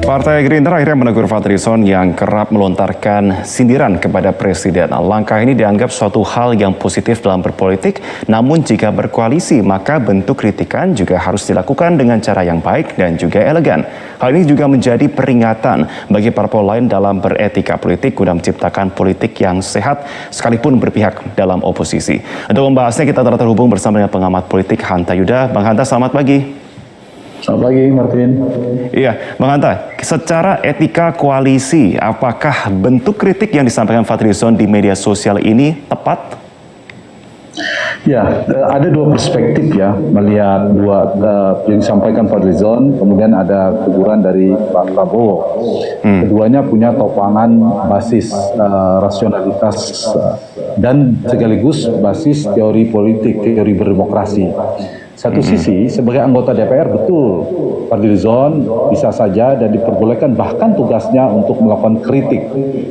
Partai Gerindra akhirnya menegur Fadlizon yang kerap melontarkan sindiran kepada Presiden. Langkah ini dianggap suatu hal yang positif dalam berpolitik, namun jika berkoalisi maka bentuk kritikan juga harus dilakukan dengan cara yang baik dan juga elegan. Hal ini juga menjadi peringatan bagi parpol lain dalam beretika politik guna menciptakan politik yang sehat sekalipun berpihak dalam oposisi. Untuk membahasnya kita telah terhubung bersama dengan pengamat politik Hanta Yuda. Bang Hanta, selamat pagi. Selamat pagi, Martin. Iya, Bang Hanta, secara etika koalisi, apakah bentuk kritik yang disampaikan Fadlizon di media sosial ini tepat? Ya, ada dua perspektif ya, melihat yang disampaikan Fadlizon, kemudian ada teguran dari Pak Prabowo. Keduanya punya topangan basis rasionalitas dan sekaligus basis teori politik, teori berdemokrasi. Satu sisi, sebagai anggota DPR betul, Fadlizon bisa saja dan diperbolehkan bahkan tugasnya untuk melakukan kritik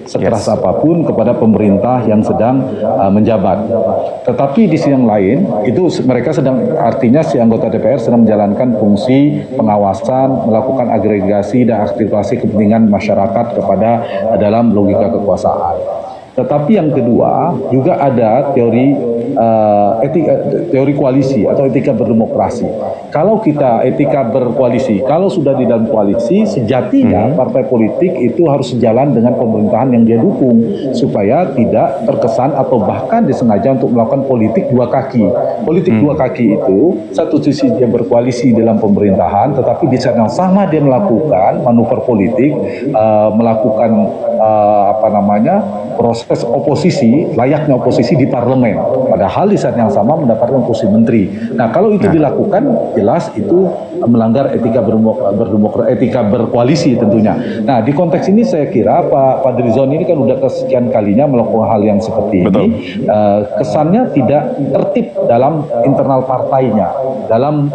sekeras apapun kepada pemerintah yang sedang menjabat. Tetapi di sisi yang lain, itu mereka sedang, artinya si anggota DPR sedang menjalankan fungsi pengawasan, melakukan agregasi dan aktivasi kepentingan masyarakat kepada dalam logika kekuasaan. Tetapi yang kedua juga ada teori koalisi atau etika berdemokrasi. Kalau kita etika berkoalisi, kalau sudah di dalam koalisi, sejatinya partai politik itu harus sejalan dengan pemerintahan yang dia dukung supaya tidak terkesan atau bahkan disengaja untuk melakukan politik dua kaki. Politik dua kaki itu satu sisi dia berkoalisi dalam pemerintahan, tetapi di saat yang sama dia melakukan manuver politik, melakukan proses oposisi, layaknya oposisi di parlemen. Padahal di saat yang sama mendapatkan kursi menteri. Nah, kalau itu dilakukan, jelas itu melanggar etika etika berkoalisi tentunya. Nah, di konteks ini saya kira Pak Fadlizon ini kan udah kesekian kalinya melakukan hal yang seperti ini. Kesannya tidak tertib dalam internal partainya. Dalam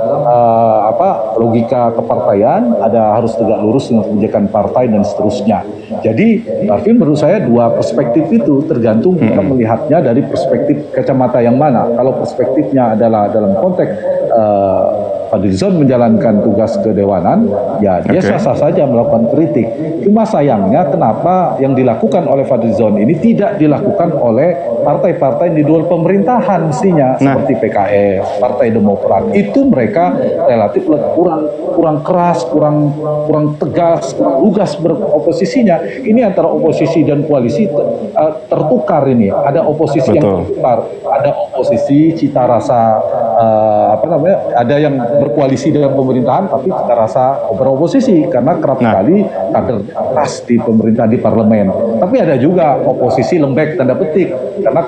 logika kepartaian ada harus tegak lurus dengan kebijakan partai dan seterusnya. Jadi, tapi menurut saya dua perspektif itu tergantung kita melihatnya dari perspektif kacamata yang mana. Kalau perspektifnya adalah dalam konteks Fadlizon menjalankan tugas kedewanan, ya dia sah-sah saja melakukan kritik. Cuma sayangnya kenapa yang dilakukan oleh Fadlizon ini tidak dilakukan oleh partai-partai di luar pemerintahan mestinya, seperti PKS, Partai Demokrat. Itu mereka relatif kurang keras, kurang tegas, kurang lugas beroposisinya. Ini antara oposisi dan koalisi tertukar ini. Ada oposisi yang tertukar, ada oposisi cita rasa ada yang berkoalisi dengan pemerintahan tapi cita rasa beroposisi karena kerap kali kader keras di pemerintah di parlemen. Tapi ada juga oposisi lembek tanda petik karena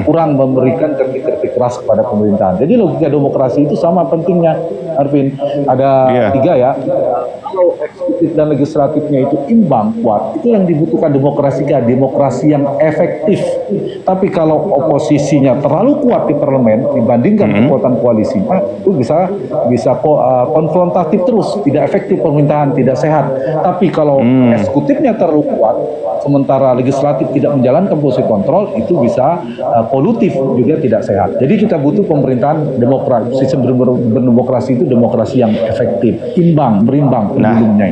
kurang memberikan kritik keras kepada pemerintahan. Jadi logika demokrasi itu sama pentingnya, Arvin. Ada tiga ya. Kalau eksekutif dan legislatifnya itu imbang, kuat, itu yang dibutuhkan demokrasi yang efektif. Tapi kalau oposisinya terlalu kuat di parlemen dibandingkan kekuatan koalisinya, itu bisa konfrontatif terus, tidak efektif pemerintahan, tidak sehat. Tapi kalau eksekutifnya terlalu kuat, sementara legislatif tidak menjalankan fungsi kontrol, itu bisa kolutif juga tidak sehat. Jadi kita butuh pemerintahan demokrasi, sistem berdemokrasi itu demokrasi yang efektif, imbang, berimbang pemilunya.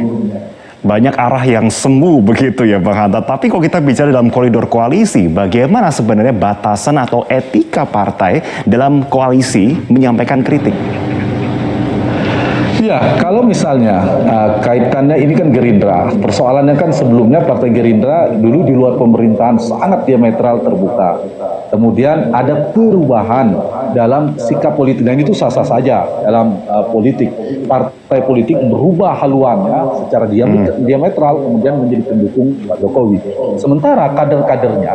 Banyak arah yang semu begitu ya Bang Hanta. Tapi kalau kita bicara dalam koridor koalisi, bagaimana sebenarnya batasan atau etika partai dalam koalisi menyampaikan kritik? Ya, kalau misalnya kaitannya ini kan Gerindra, persoalannya kan sebelumnya Partai Gerindra dulu di luar pemerintahan sangat diametral terbuka. Kemudian ada perubahan dalam sikap politik, dan itu sah-sah saja dalam politik. Partai politik berubah haluannya secara diametral, kemudian menjadi pendukung Pak Jokowi. Sementara kader-kadernya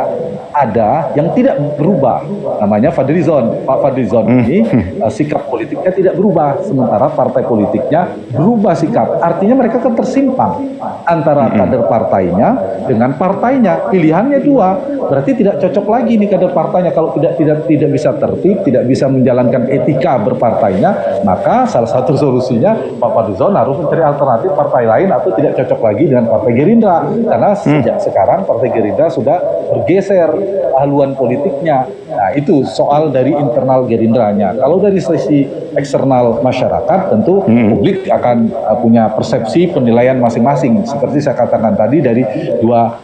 ada yang tidak berubah, namanya Fadlizon. Pak Fadlizon ini sikap politiknya tidak berubah, sementara partai politiknya berubah sikap. Artinya mereka kan tersimpang antara kader partainya dengan partainya. Pilihannya dua, berarti tidak cocok lagi nih kader partainya. Kalau tidak bisa tertib, tidak bisa menjalankan etika berpartainya, maka salah satu solusinya Pak Pak Fadlizon harus mencari alternatif partai lain atau tidak cocok lagi dengan Partai Gerindra, karena sejak sekarang Partai Gerindra sudah bergeser haluan politiknya. Nah, itu soal dari internal Gerindranya. Kalau dari sisi eksternal masyarakat, tentu publik akan punya persepsi penilaian masing-masing. Seperti saya katakan tadi dari dua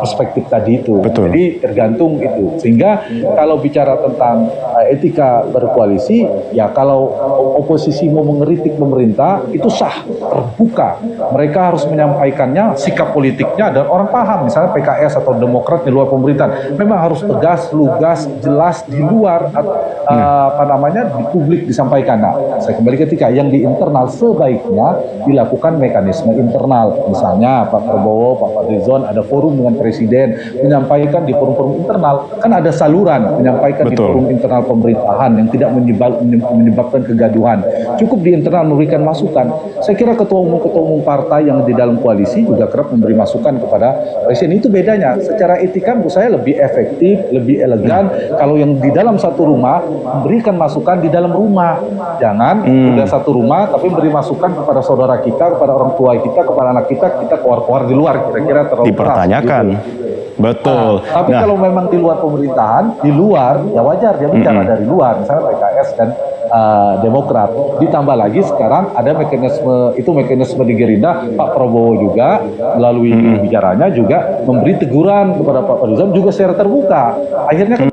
perspektif tadi itu. Betul. Jadi tergantung itu. Sehingga kalau bicara tentang etika berkoalisi, ya kalau oposisi mau mengkritik pemerintah itu sah, terbuka. Mereka harus menyampaikannya sikap politiknya dan orang paham. Misalnya PKS atau Demokrat di luar pemerintahan, memang harus tegas, lugas, jelas di luar di publik disampaikan. Nah, saya kembali ketika yang di internal sebaiknya dilakukan mekanisme internal. Misalnya Pak Prabowo, Pak Fadlizon ada forum dengan Presiden menyampaikan di forum-forum internal. Kan ada saluran menyampaikan di forum internal pemerintahan yang tidak menyebabkan kegaduhan. Cukup di internal memberikan masukan. Saya kira ketua umum partai yang di dalam koalisi juga kerap memberi masukan kepada Presiden. Itu bedanya. Secara etika menurut saya lebih efektif, lebih elegan kalau yang di dalam satu rumah memberikan masukan di dalam rumah. Jangan udah satu rumah tapi beri masukan kepada saudara kita, kepada orang tua kita, kepada anak kita keluar-keluar di luar, kira-kira terlalu dipertanyakan. keras, gitu. Betul. Tapi kalau memang di luar pemerintahan, di luar ya wajar dia bicara dari luar, misalnya PKS dan Demokrat. Ditambah lagi sekarang ada mekanisme di Gerindra, Pak Prabowo juga melalui bicaranya juga memberi teguran kepada Pak Fadlizon juga secara terbuka. Akhirnya kan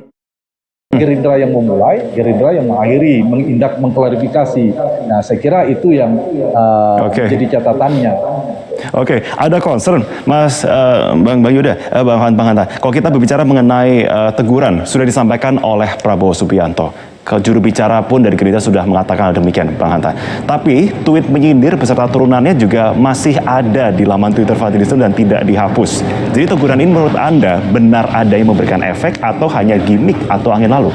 Gerindra yang memulai, Gerindra yang mengakhiri, mengklarifikasi. Nah, saya kira itu yang jadi catatannya. Oke, ada concern, Mas Bang Yuda, Bang Hanta. Kalau kita berbicara mengenai teguran, sudah disampaikan oleh Prabowo Subianto. Juru bicara pun dari Gerindra sudah mengatakan demikian, Bang Hanta. Tapi tweet menyindir beserta turunannya juga masih ada di laman Twitter Fadlizon dan tidak dihapus. Jadi teguran ini menurut Anda benar ada yang memberikan efek atau hanya gimmick atau angin lalu?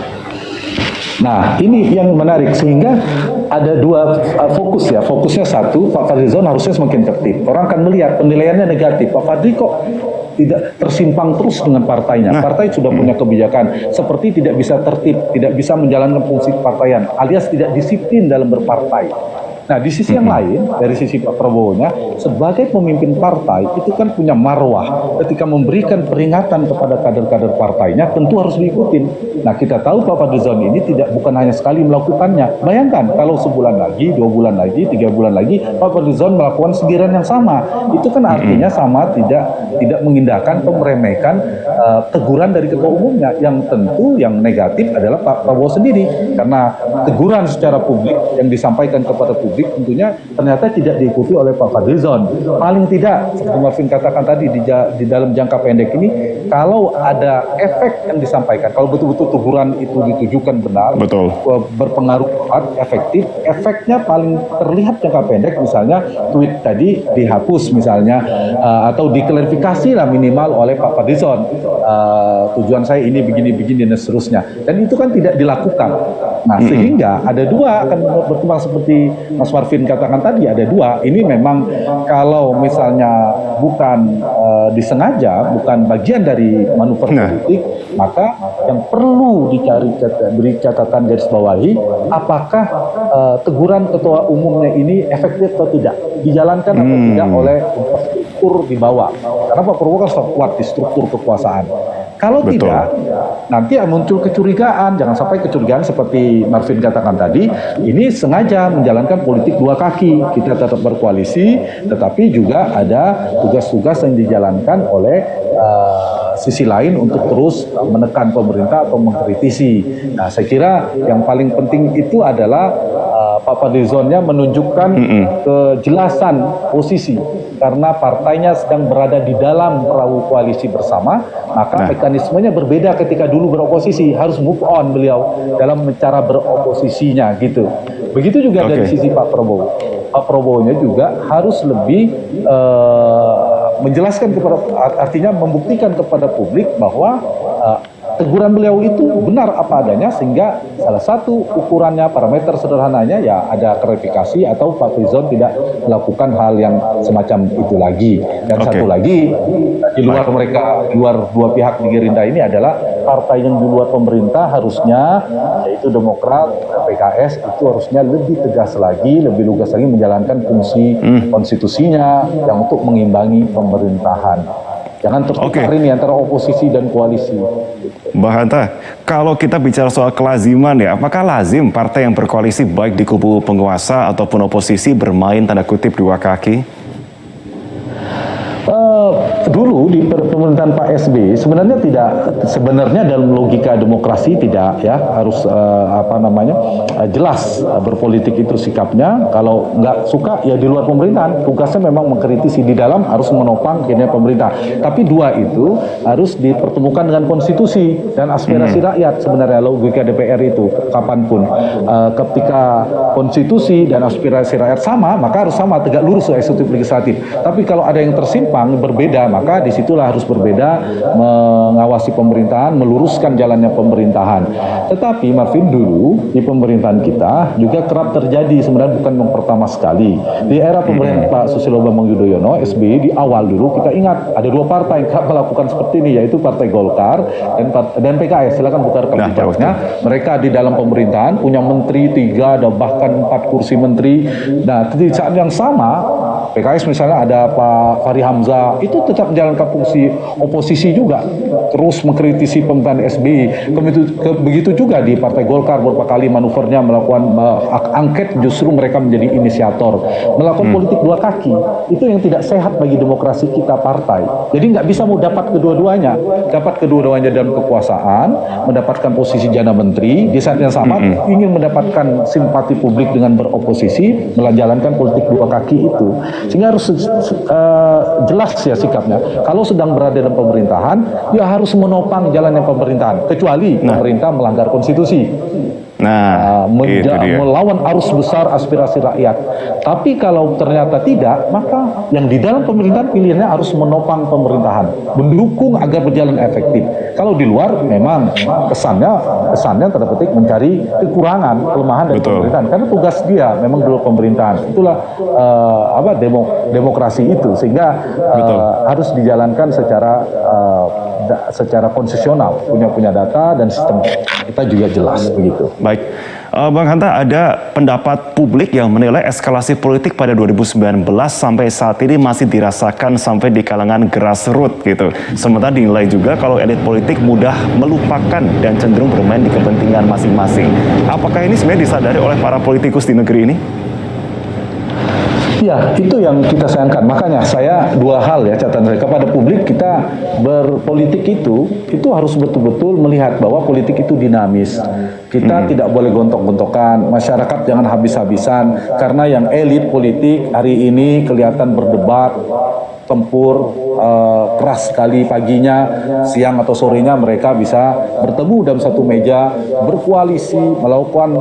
Nah, ini yang menarik sehingga ada dua fokus ya. Fokusnya satu, Pak Fadlizon harusnya semakin tertib. Orang akan melihat penilaiannya negatif. Pak Fadli kok tidak tersimpang terus dengan partainya. Partai sudah punya kebijakan seperti tidak bisa tertib, tidak bisa menjalankan fungsi kepartaian, alias tidak disiplin dalam berpartai. Nah, di sisi yang lain, dari sisi Pak Prabowo-nya, sebagai pemimpin partai, itu kan punya marwah. Ketika memberikan peringatan kepada kader-kader partainya, tentu harus diikutin. Nah, kita tahu Pak Fadlizon ini bukan hanya sekali melakukannya. Bayangkan, kalau sebulan lagi, 2 bulan lagi, 3 bulan lagi, Pak Fadlizon melakukan sindiran yang sama. Itu kan artinya sama, tidak mengindahkan atau meremehkan teguran dari ketua umumnya. Yang tentu yang negatif adalah Pak Prabowo sendiri. Karena teguran secara publik yang disampaikan kepada publik tentunya ternyata tidak diikuti oleh Pak Fadlizon. Paling tidak, seperti Marvin katakan tadi, di dalam jangka pendek ini, kalau ada efek yang disampaikan, kalau betul-betul teguran itu ditujukan benar, berpengaruh kuat, efektif, efeknya paling terlihat jangka pendek, misalnya tweet tadi dihapus misalnya, atau diklarifikasi lah minimal oleh Pak Fadlizon. Tujuan saya ini begini-begini dan seterusnya. Dan itu kan tidak dilakukan. Nah, sehingga ada dua akan berkembang seperti Mas Marvin katakan tadi, ada dua. Ini memang kalau misalnya bukan disengaja, bukan bagian dari manuver politik, maka yang perlu beri catatan garis bawahi, apakah teguran ketua umumnya ini efektif atau tidak, dijalankan atau tidak oleh struktur di bawah. Karena Pak Prabowo kan kuat di struktur kekuasaan. Kalau tidak, nanti muncul kecurigaan. Jangan sampai kecurigaan seperti Marvin katakan tadi, ini sengaja menjalankan politik dua kaki. Kita tetap berkoalisi, tetapi juga ada tugas-tugas yang dijalankan oleh sisi lain untuk terus menekan pemerintah atau mengkritisi. Nah, saya kira yang paling penting itu adalah Pak Fadlizonnya menunjukkan kejelasan posisi. Karena partainya sedang berada di dalam perahu koalisi bersama, maka mekanismenya berbeda ketika dulu beroposisi. Harus move on beliau dalam cara beroposisinya gitu. Begitu juga dari sisi Pak Prabowo. Pak Prabowo-nya juga harus lebih menjelaskan kepada, artinya membuktikan kepada publik bahwa teguran beliau itu benar apa adanya, sehingga salah satu ukurannya, parameter sederhananya ya ada klarifikasi atau Pak Fadlizon tidak melakukan hal yang semacam itu lagi. Dan satu lagi, di luar dua pihak di Gerindra ini adalah partai yang di luar pemerintah harusnya, yaitu Demokrat, PKS, itu harusnya lebih tegas lagi, lebih lugas lagi menjalankan fungsi konstitusinya yang untuk mengimbangi pemerintahan. Jangan tertukar ini antara oposisi dan koalisi. Mbak Hanta, kalau kita bicara soal kelaziman ya, apakah lazim partai yang berkoalisi baik di kubu penguasa ataupun oposisi bermain tanda kutip dua kaki? Dulu di pemerintahan Pak SBY sebenarnya dalam logika demokrasi tidak ya harus jelas berpolitik itu sikapnya. Kalau nggak suka ya di luar pemerintahan, tugasnya memang mengkritisi, di dalam harus menopang kinerja pemerintah. Tapi dua itu harus dipertemukan dengan konstitusi dan aspirasi rakyat. Sebenarnya logika DPR itu kapanpun ketika konstitusi dan aspirasi rakyat sama, maka harus sama, tegak lurus eksekutif legislatif. Tapi kalau ada yang tersimpang berbeda, maka disitulah harus berbeda, mengawasi pemerintahan, meluruskan jalannya pemerintahan. Tetapi Marvin, dulu di pemerintahan kita juga kerap terjadi, sebenarnya bukan yang pertama sekali. Di era pemerintahan Pak Susilo Bambang Yudhoyono, SBY, di awal dulu kita ingat ada dua partai yang kerap melakukan seperti ini, yaitu Partai Golkar dan PKS. Silakan buka rekam jejaknya. Mereka di dalam pemerintahan punya menteri 3, ada bahkan 4 kursi menteri. Nah, di saat yang sama PKS misalnya ada Pak Fahri Hamzah, itu tetap menjalankan fungsi oposisi juga, terus mengkritisi pemerintahan SBY. Begitu juga di Partai Golkar, beberapa kali manuvernya melakukan angket, justru mereka menjadi inisiator, melakukan politik dua kaki. Itu yang tidak sehat bagi demokrasi kita partai. Jadi nggak bisa mau dapat kedua-duanya dalam kekuasaan, mendapatkan posisi jana menteri, di saat yang sama ingin mendapatkan simpati publik dengan beroposisi, menjalankan politik dua kaki itu. Sehingga harus jelas ya sikapnya. Kalau sedang berada dalam pemerintahan, dia harus menopang jalannya pemerintahan, kecuali pemerintah melanggar konstitusi. Melawan arus besar aspirasi rakyat. Tapi kalau ternyata tidak, maka yang di dalam pemerintahan pilihannya harus menopang pemerintahan, mendukung agar berjalan efektif. Kalau di luar memang kesannya tanda petik mencari kekurangan, kelemahan dari pemerintahan, karena tugas dia memang dulu pemerintahan. Itulah demokrasi itu, sehingga harus dijalankan secara konsesional, punya data dan sistem kita juga jelas begitu. Baik, Bang Hanta, ada pendapat publik yang menilai eskalasi politik pada 2019 sampai saat ini masih dirasakan sampai di kalangan grassroots gitu. Sementara dinilai juga kalau elit politik mudah melupakan dan cenderung bermain di kepentingan masing-masing. Apakah ini sebenarnya disadari oleh para politikus di negeri ini? Ya, itu yang kita sayangkan. Makanya saya dua hal ya catatan saya kepada publik, kita berpolitik itu harus betul-betul melihat bahwa politik itu dinamis. Kita tidak boleh gontok-gontokan, masyarakat jangan habis-habisan, karena yang elit politik hari ini kelihatan berdebat, tempur, keras sekali paginya, siang atau sorenya mereka bisa bertemu dalam satu meja, berkoalisi, melakukan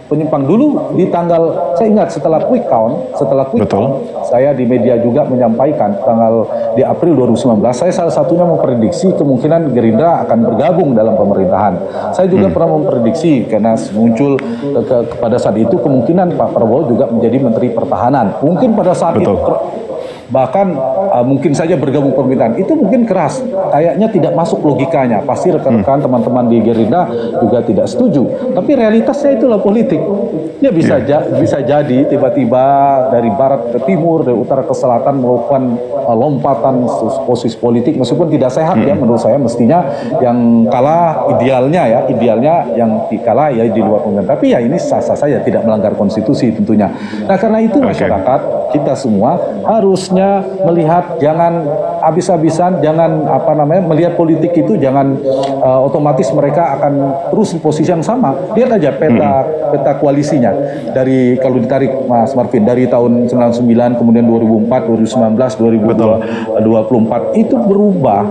penyimpang. Dulu di tanggal, saya ingat setelah quick count, saya di media juga menyampaikan di April 2019, saya salah satunya memprediksi kemungkinan Gerindra akan bergabung dalam pemerintahan. Saya juga pernah memprediksi, karena muncul pada saat itu kemungkinan Pak Prabowo juga menjadi Menteri Pertahanan. Mungkin pada saat itu bahkan mungkin saja bergabung pemerintahan. Itu mungkin keras, kayaknya tidak masuk logikanya. Pasti rekan-rekan teman-teman di Gerindra juga tidak setuju. Tapi realitasnya itulah politik. Ya bisa jadi tiba-tiba dari barat ke timur, dari utara ke selatan melakukan lompatan posisi politik, meskipun tidak sehat ya menurut saya. Mestinya yang kalah idealnya yang kalah ya di luar pemerintahan. Tapi ya ini sah-sah saja, tidak melanggar konstitusi tentunya. Nah, karena itu masyarakat kita semua harusnya melihat, jangan habis-habisan, jangan melihat politik itu jangan otomatis mereka akan terus di posisi yang sama. Lihat aja peta koalisinya, dari kalau ditarik Mas Marvin dari tahun 99, kemudian 2004, 2019, 2024 itu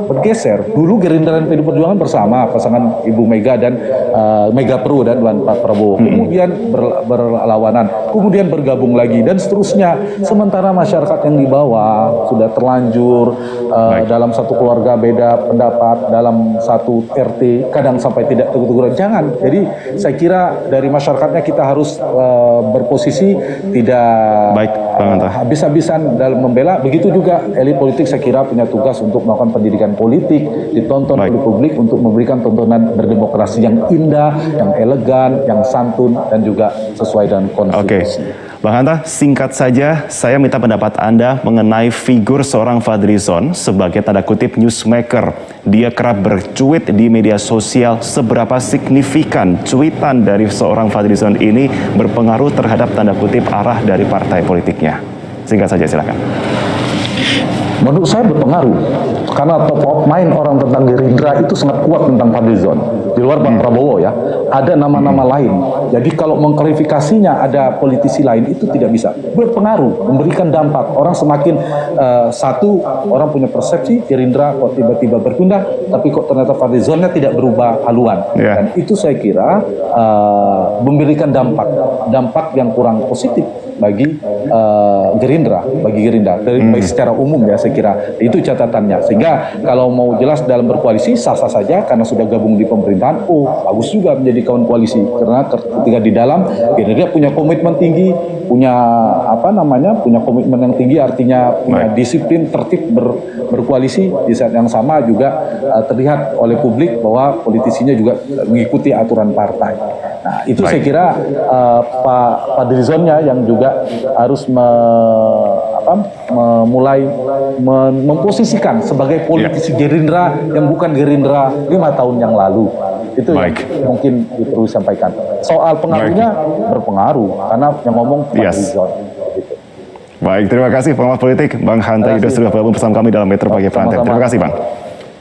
bergeser. Dulu Gerindra dan PD Perjuangan bersama pasangan Ibu Mega dan Mega Pro dan Pak Prabowo, kemudian berlawanan, kemudian bergabung lagi dan seterusnya. Sementara masyarakat yang di bawah bahwa sudah terlanjur dalam satu keluarga beda pendapat, dalam satu RT kadang sampai tidak tegur-teguran. Jangan. Jadi saya kira dari masyarakatnya kita harus berposisi tidak habis-habisan dalam membela. Begitu juga elit politik saya kira punya tugas untuk melakukan pendidikan politik, ditonton oleh publik untuk memberikan tontonan berdemokrasi yang indah, yang elegan, yang santun, dan juga sesuai dengan konstitusi. Bang Hanta, singkat saja, saya minta pendapat Anda mengenai figur seorang Fadlizon sebagai tanda kutip newsmaker. Dia kerap bercuit di media sosial. Seberapa signifikan cuitan dari seorang Fadlizon ini berpengaruh terhadap tanda kutip arah dari partai politiknya? Singkat saja, silakan. Menurut saya berpengaruh, karena top of mind orang tentang Gerindra itu sangat kuat tentang Fadlizon. Di luar Pak Prabowo ya, ada nama-nama lain. Jadi kalau mengklarifikasinya ada politisi lain itu tidak bisa. Berpengaruh, memberikan dampak. Orang semakin satu, orang punya persepsi Gerindra kok tiba-tiba berpindah, tapi kok ternyata Fadlizonnya tidak berubah haluan. Dan itu saya kira memberikan dampak yang kurang positif bagi Gerindra, baik secara umum ya saya kira itu catatannya. Sehingga kalau mau jelas dalam berkoalisi sah-sah saja karena sudah gabung di pemerintahan, bagus juga menjadi kawan koalisi karena ketika di dalam Gerindra punya komitmen tinggi, punya punya komitmen yang tinggi, artinya punya disiplin tertib berkoalisi. Di saat yang sama juga terlihat oleh publik bahwa politisinya juga mengikuti aturan partai. Nah, itu saya kira Pak Fadlizonnya yang juga harus mulai memposisikan sebagai politisi Gerindra yang bukan Gerindra 5 tahun yang lalu. Itu yang mungkin perlu disampaikan. Soal pengaruhnya berpengaruh karena yang ngomong Fadlizon. Baik, terima kasih pengamat politik Bang Hanta Yudho sudah bergabung bersama kami dalam Metro Pagi Plantain. Terima kasih Bang.